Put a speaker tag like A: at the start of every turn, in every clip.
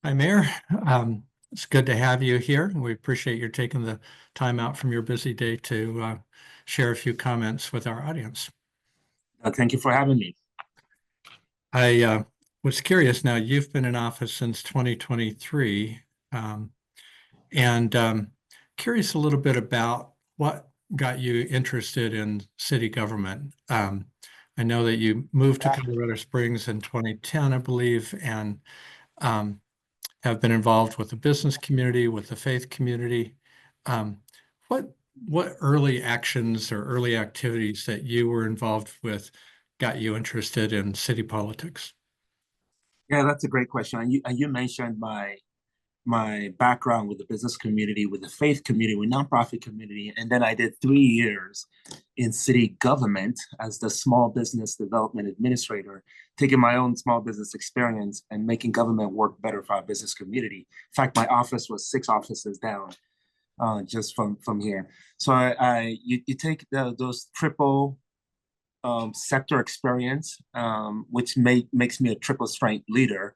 A: Hi, Mayor. It's good to have you here. We appreciate your taking the time out from your busy day to share a few comments with our audience.
B: Thank you for having me.
A: I was curious now, you've been in office since 2023, um, and curious a little bit about what got you interested in city government. I know that you moved to Colorado Springs in 2010, I believe, and um, have been involved with the business community, with the faith community. Um, what what early actions or early activities that you were involved with got you interested in city politics?
B: Yeah, that's a great question. And you mentioned my background with the business community, with the faith community, with nonprofit community, and then I did 3 years in city government as the small business development administrator, taking my own small business experience and making government work better for our business community. In fact, my office was 6 offices down, just from here. So you take those triple sector experience, which makes me a triple strength leader.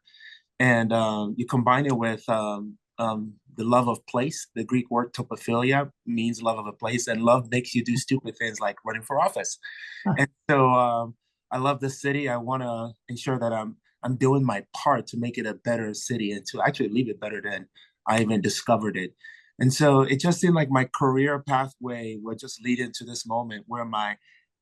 B: And you combine it with the love of place. The Greek word topophilia means love of a place, and love makes you do stupid things like running for office. And so I love the city. I want to ensure that I'm doing my part to make it a better city and to actually leave it better than I even discovered it. And so it just seemed like my career pathway would just lead into this moment where my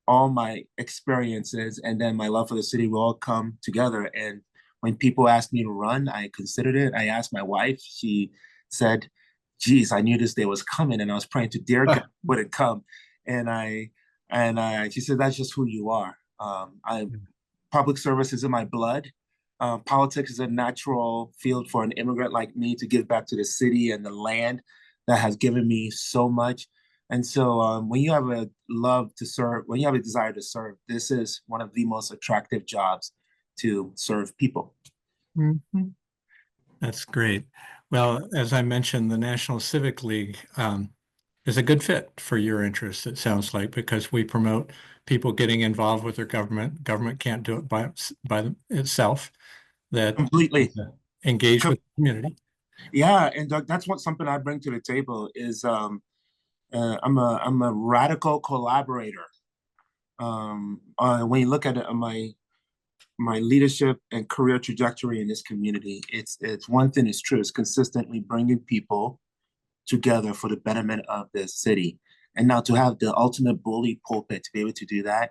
B: all my experiences and then my love for the city will all come together. And when people asked me to run, I considered it. I asked my wife. She said, "Geez, I knew this day was coming, and I was praying to dear God would it come." And she said, "That's just who you are." I Public service is in my blood. Politics is a natural field for an immigrant like me to give back to the city and the land that has given me so much. And so, when you have a love to serve, when you have a desire to serve, this is one of the most attractive jobs to serve people.
A: Mhm. That's great. Well, as I mentioned, the National Civic League is a good fit for your interests, it sounds like, because we promote people getting involved with their government. Government can't do it by itself, that
B: Completely.
A: engage with the community.
B: Yeah, and that's what something I bring to the table is I'm a radical collaborator. When you look at it, my leadership and career trajectory in this community, it's one thing is true. It's consistently bringing people together for the betterment of the city. And now to have the ultimate bully pulpit to be able to do that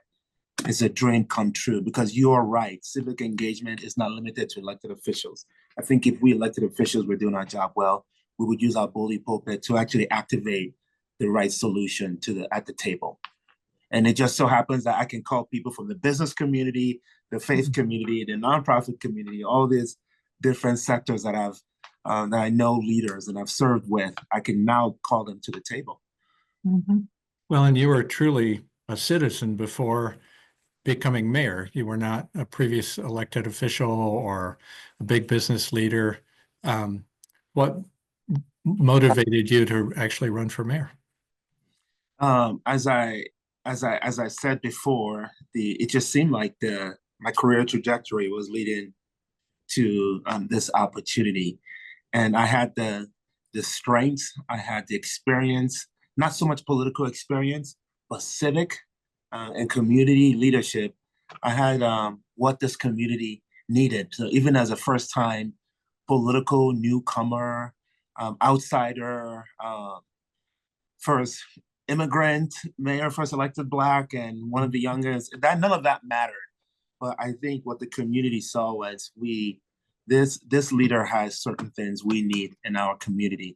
B: is a dream come true because you are right. Civic engagement is not limited to elected officials. I think if we elected officials were doing our job well, we would use our bully pulpit to actually activate the right solution at the table. And it just so happens that I can call people from the business community, the faith community, the nonprofit community, all these different sectors that I know leaders and I've served with. I can now call them to the table.
A: Mhm. Well, and you were truly a citizen before becoming mayor. You were not a previous elected official or a big business leader. What motivated you to actually run for mayor?
B: Um, as I as I said before, the it just seemed like the my career trajectory was leading to this opportunity, and I had the strengths, I had the experience, not so much political experience, but civic and community leadership. I had what this community needed. So even as a first time political newcomer, outsider, first immigrant mayor, first elected Black, and one of the youngest. That none of that mattered. But I think what the community saw was this leader has certain things we need in our community,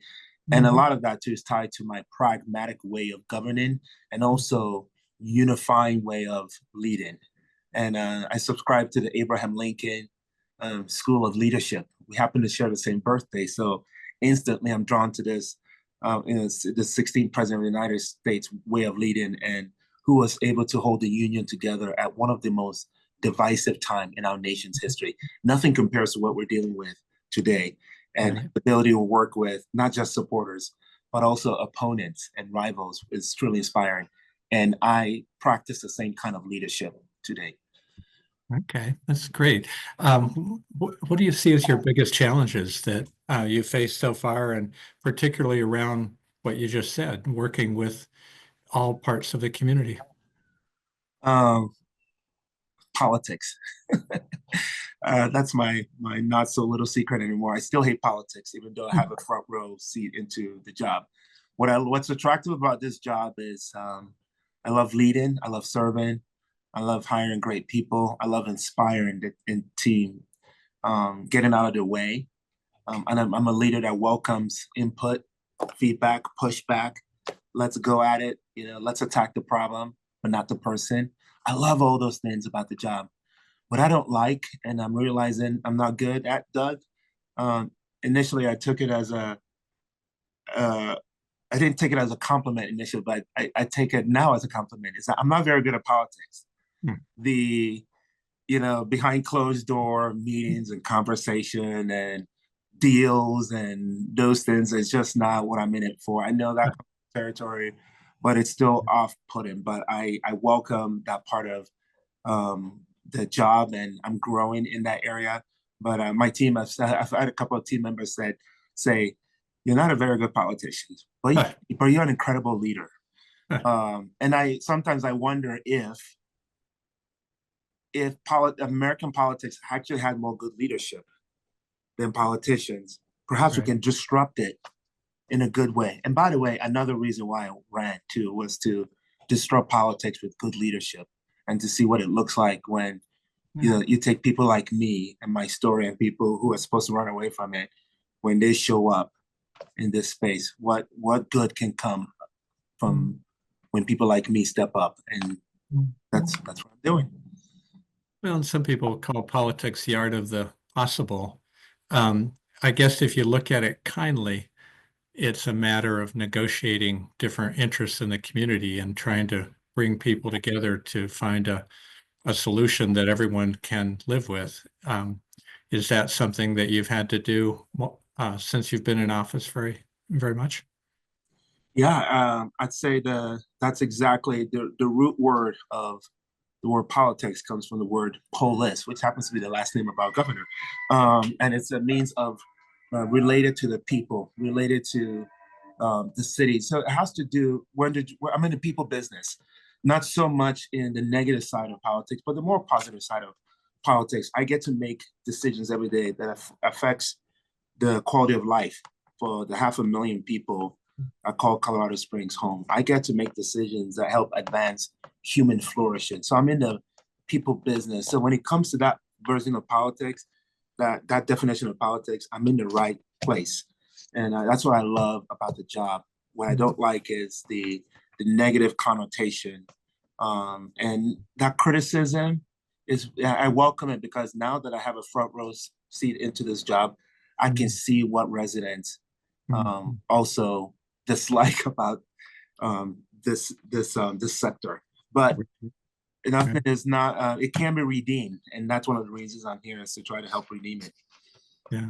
B: and a lot of that too is tied to my pragmatic way of governing and also unifying way of leading. And I subscribe to the Abraham Lincoln School of Leadership. We happen to share the same birthday, so instantly I'm drawn to this the 16th president of the United States way of leading and who was able to hold the union together at one of the most divisive time in our nation's history. Nothing compares to what we're dealing with today. And
A: Right.
B: the ability to work with not just supporters, but also opponents and rivals is truly inspiring. And I practice the same kind of leadership today.
A: Okay, that's great. What do you see as your biggest challenges that you faced so far, and particularly around what you just said, working with all parts of the community?
B: Um, Politics. That's my not so little secret anymore. I still hate politics, even though I have a front row seat into the job. What's attractive about this job is I love leading, I love serving, I love hiring great people, I love inspiring the team, getting out of the way. And I'm a leader that welcomes input, feedback, pushback. Let's go at it. Let's attack the problem, but not the person. I love all those things about the job. What I don't like, and I'm realizing I'm not good at, Doug. Um, Initially, I took it as uh, I didn't take it as a compliment initially, but I take it now as a compliment. Is that I'm not very good at politics.
A: Hmm.
B: The behind closed door meetings and conversation and deals and those things is just not what I'm in it for. I know that territory, but it's still off-putting. But I welcome that part of the job, and I'm growing in that area. But my team, I've had a couple of team members that say, "You're not a very good politician, but you're an incredible leader." And I sometimes I wonder if American politics actually had more good leadership than politicians, perhaps we
A: Right.
B: can disrupt it in a good way. And by the way, another reason why I ran too was to disrupt politics with good leadership and to see what it looks like when
A: Yeah.
B: you take people like me and my story and people who are supposed to run away from it when they show up in this space. What good can come from when people like me step up? And that's what I'm doing.
A: Well, and some people call politics the art of the possible. Um, I guess if you look at it kindly, it's a matter of negotiating different interests in the community and trying to bring people together to find a solution that everyone can live with. Is that something that you've had to do since you've been in office very much?
B: Yeah, I'd say that's exactly the root word of the word politics comes from the word polis, which happens to be the last name of our governor, and it's a means of related to the people, related to the city. So it has to do I'm in the people business, not so much in the negative side of politics, but the more positive side of politics. I get to make decisions every day that affects the quality of life for the 500,000 people I call Colorado Springs home. I get to make decisions that help advance human flourishing. So I'm in the people business. So when it comes to that version of politics, that definition of politics, I'm in the right place, and that's what I love about the job. What I don't like is the negative connotation, and that criticism is I welcome it because now that I have a front row seat into this job, I can see what residents also dislike about this sector. But nothing is not. It can be redeemed, and that's one of the reasons I'm here is to try to help redeem it.
A: Yeah.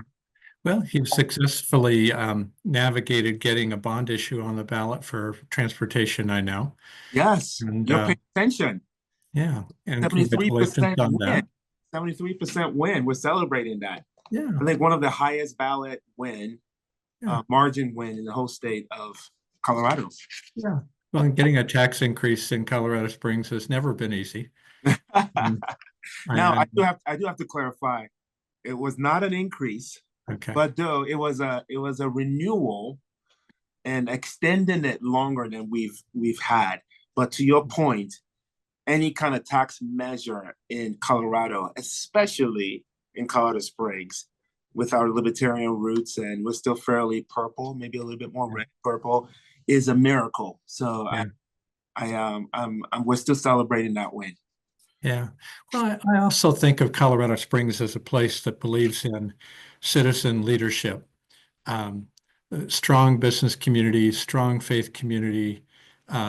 A: Well, you've successfully navigated getting a bond issue on the ballot for transportation, I know.
B: Yes,
A: And
B: you're paying attention.
A: yeah, and congratulations
B: 73%
A: on
B: win.
A: that.
B: 73% win. We're celebrating that.
A: Yeah,
B: I think one of the highest ballot
A: yeah,
B: margin win in the whole state of Colorado.
A: yeah. Well, and getting a tax increase in Colorado Springs has never been easy. Mm,
B: Now
A: I,
B: I do have to clarify. It was not an increase,
A: okay.
B: but though it was a renewal and extending it longer than we've had. But to your point, any kind of tax measure in Colorado, especially in Colorado Springs, with our libertarian roots, and we're still fairly purple, maybe a little bit more red purple, is a miracle. So
A: Yeah.
B: we're still celebrating that win.
A: Yeah. Well, I also think of Colorado Springs as a place that believes in citizen leadership, um, strong business community, strong faith community,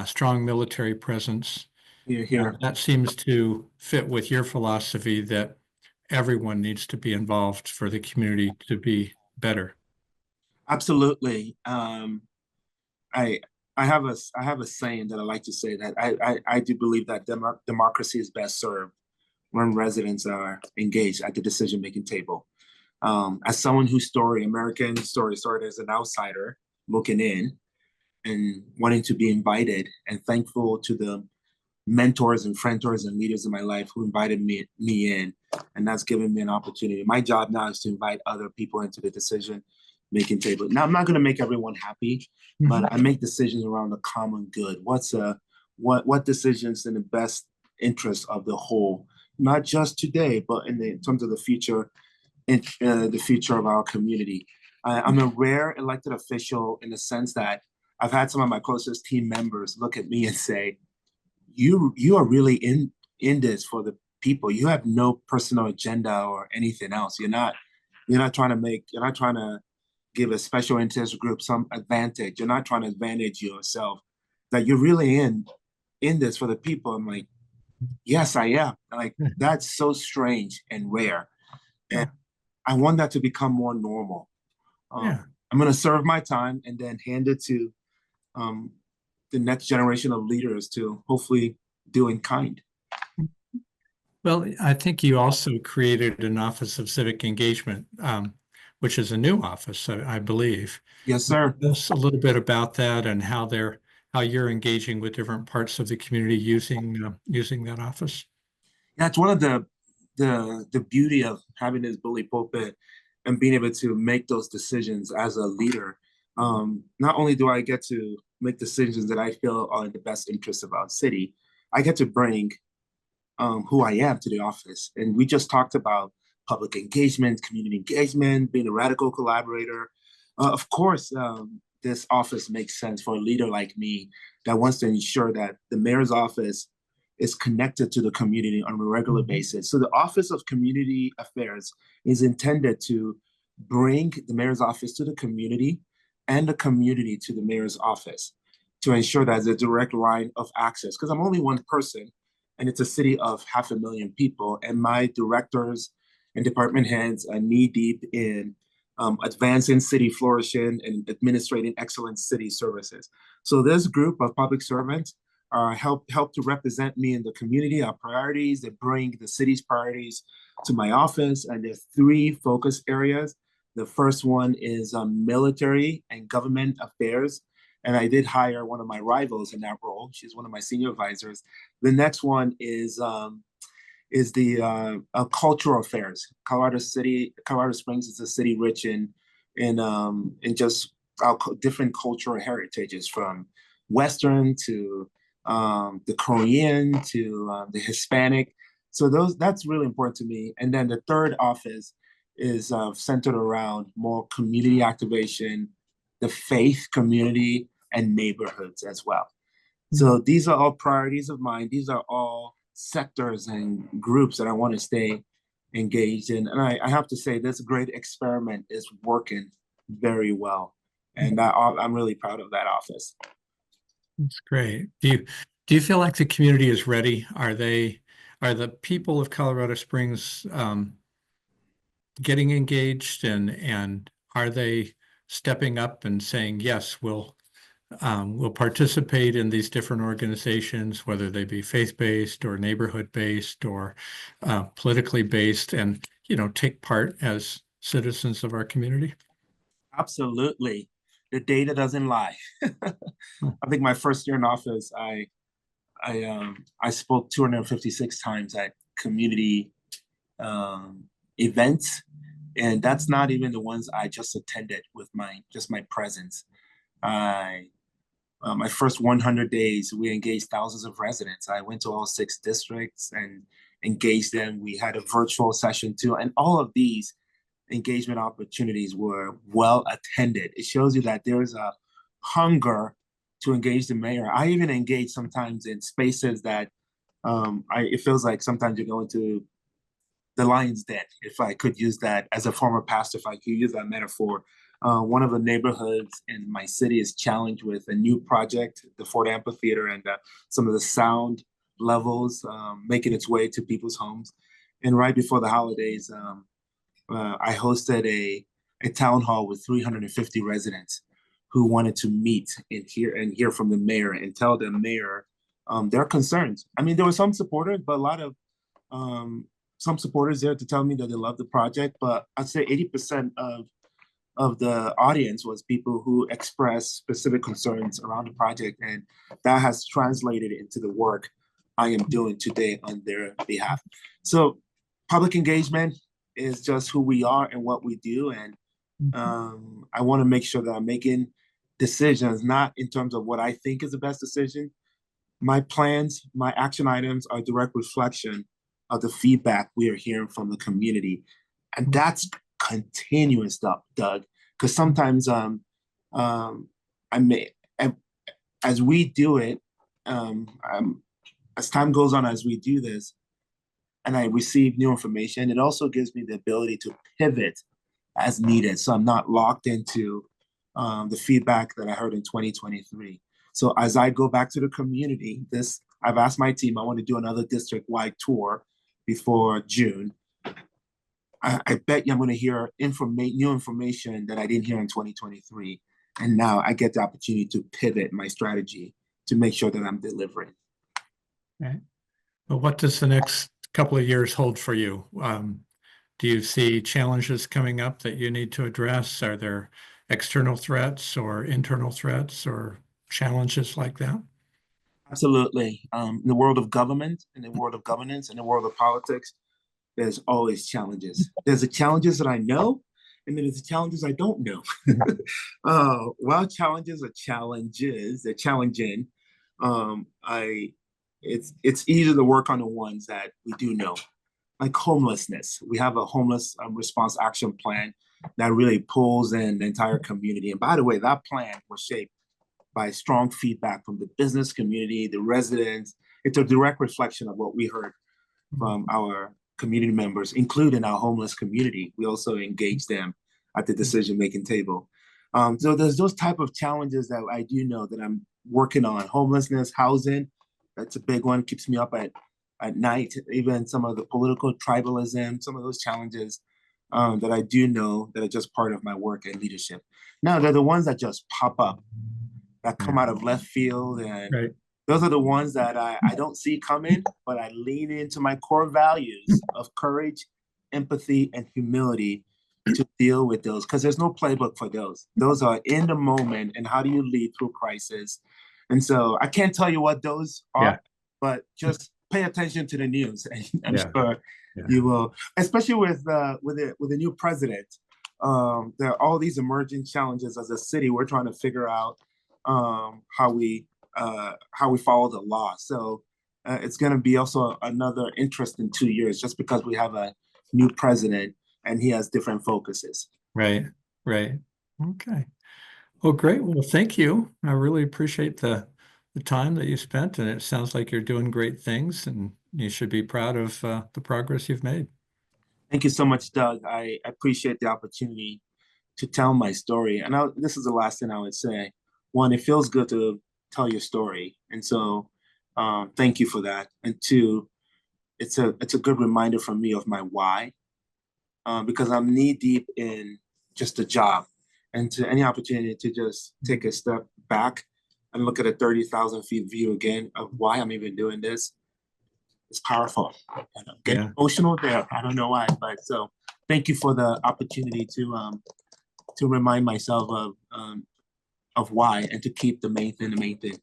A: strong military presence.
B: Here, here.
A: That seems to fit with your philosophy that everyone needs to be involved for the community to be better.
B: Absolutely. I I have a saying that I like to say that I do believe that democracy is best served when residents are engaged at the decision-making table. As someone whose story, American story, started as an outsider looking in and wanting to be invited, and thankful to the mentors and mentors and leaders in my life who invited me in, and that's given me an opportunity. My job now is to invite other people into the decision making table. Now, I'm not going to make everyone happy, but I make decisions around the common good. What decisions in the best interest of the whole, not just today, but in terms of the future, in the future of our community. I'm a rare elected official in the sense that I've had some of my closest team members look at me and say, you are really in this for the people. You have no personal agenda or anything else. You're not trying to give a special interest group some advantage. You're not trying to advantage yourself. That you're really in this for the people. I'm like, yes, I am. Like, that's so strange and rare. And I want that to become more normal.
A: Yeah.
B: I'm going to serve my time and then hand it to um, the next generation of leaders to hopefully do in kind.
A: Well, I think you also created an Office of Civic Engagement, which is a new office, I believe.
B: Yes, sir.
A: Tell us a little bit about that and how you're engaging with different parts of the community using that office.
B: Yeah, it's one of the beauty of having this bully pulpit and being able to make those decisions as a leader. Not only do I get to make decisions that I feel are in the best interest of our city, I get to bring who I am to the office. And we just talked about public engagement, community engagement, being a radical collaborator. Of course, this office makes sense for a leader like me that wants to ensure that the mayor's office is connected to the community on a regular basis. So the Office of Community Affairs is intended to bring the mayor's office to the community and the community to the mayor's office to ensure that there's a direct line of access. Because I'm only one person, and it's a city of 500,000 people, and my directors and department heads are knee deep in advancing city flourishing and administrating excellent city services. So this group of public servants help to represent me in the community, our priorities. They bring the city's priorities to my office, and there's 3 focus areas. The first one is military and government affairs. And I did hire one of my rivals in that role. She's one of my senior advisors. The next one is the cultural affairs. Colorado Springs is a city rich in just our different cultural heritages, from Western to the Korean to the Hispanic. So that's really important to me. And then the third office is centered around more community activation, the faith community, and neighborhoods as well. So these are all priorities of mine. These are all sectors and groups that I want to stay engaged in. And I have to say, this great experiment is working very well. And I'm really proud of that office.
A: That's great. Do you feel like the community is ready? Are the people of Colorado Springs getting engaged, and are they stepping up and saying, yes, we'll participate in these different organizations, whether they be faith-based or neighborhood-based or politically based, and take part as citizens of our community?
B: Absolutely. The data doesn't lie. I think my first year in office, I spoke 256 times at community events, and that's not even the ones I just attended with my presence. My first 100 days, we engaged thousands of residents. I went to all 6 districts and engaged them. We had a virtual session too, and all of these engagement opportunities were well attended. It shows you that there's a hunger to engage the mayor. I even engage sometimes in spaces that it feels like sometimes you're going to the lion's den, if I could use that as a former pastor, if I could use that metaphor. One of the neighborhoods in my city is challenged with a new project, the Ford Amphitheater, and some of the sound levels making its way to people's homes. And right before the holidays, I hosted a town hall with 350 residents who wanted to meet and hear from the mayor and tell the mayor their concerns. I mean, there were some supporters, but a lot of some supporters there to tell me that they love the project, but I'd say 80% of the audience was people who expressed specific concerns around the project, and that has translated into the work I am doing today on their behalf. So public engagement is just who we are and what we do, and I want to make sure that I'm making decisions not in terms of what I think is the best decision. My plans, my action items are a direct reflection of the feedback we are hearing from the community. And that's continuous stuff, Doug, because sometimes I may, as we do it, as time goes on, as we do this, and I receive new information, it also gives me the ability to pivot as needed. So I'm not locked into the feedback that I heard in 2023. So as I go back to the community, I've asked my team, I want to do another district-wide tour before June. I bet you I'm going to hear new information that I didn't hear in 2023. And now I get the opportunity to pivot my strategy to make sure that I'm delivering.
A: Okay. Well, what does the next couple of years hold for you? Do you see challenges coming up that you need to address? Are there external threats or internal threats or challenges like that?
B: Absolutely. In the world of government, in the world of governance, in the world of politics, there's always challenges. There's the challenges that I know, and then there's the challenges I don't know. While challenges are challenges, they're challenging. It's easier to work on the ones that we do know, like homelessness. We have a homeless response action plan that really pulls in the entire community. And by the way, that plan was shaped by strong feedback from the business community, the residents. It's a direct reflection of what we heard from our community members, including our homeless community. We also engage them at the decision-making table. So there's those type of challenges that I do know that I'm working on. Homelessness, housing, that's a big one, keeps me up at night. Even some of the political tribalism, some of those challenges that I do know that are just part of my work and leadership. Now, they're the ones that just pop up, that come out of left field, and
A: Right.
B: those are the ones that I don't see coming, but I lean into my core values of courage, empathy, and humility to deal with those, because there's no playbook for those. Those are in the moment, and how do you lead through crisis? And so I can't tell you what those are, but just pay attention to the news, and I'm sure you will, especially with the new president. There are all these emerging challenges as a city. We're trying to figure out how we follow the law. So it's going to be also another interesting 2 years, just because we have a new president and he has different focuses.
A: Right. Okay. Well, great. Well, thank you. I really appreciate the time that you spent, and it sounds like you're doing great things, and you should be proud of the progress you've made.
B: Thank you so much, Doug. I appreciate the opportunity to tell my story. And this is the last thing I would say. One, it feels good to tell your story. And so thank you for that. And two, it's a good reminder for me of my why, because I'm knee deep in just a job, and to any opportunity to just take a step back and look at a 30,000 feet view again of why I'm even doing this. It's powerful. And I'm getting emotional there. I don't know why, but so thank you for the opportunity to remind myself of why, and to keep the main thing the main thing.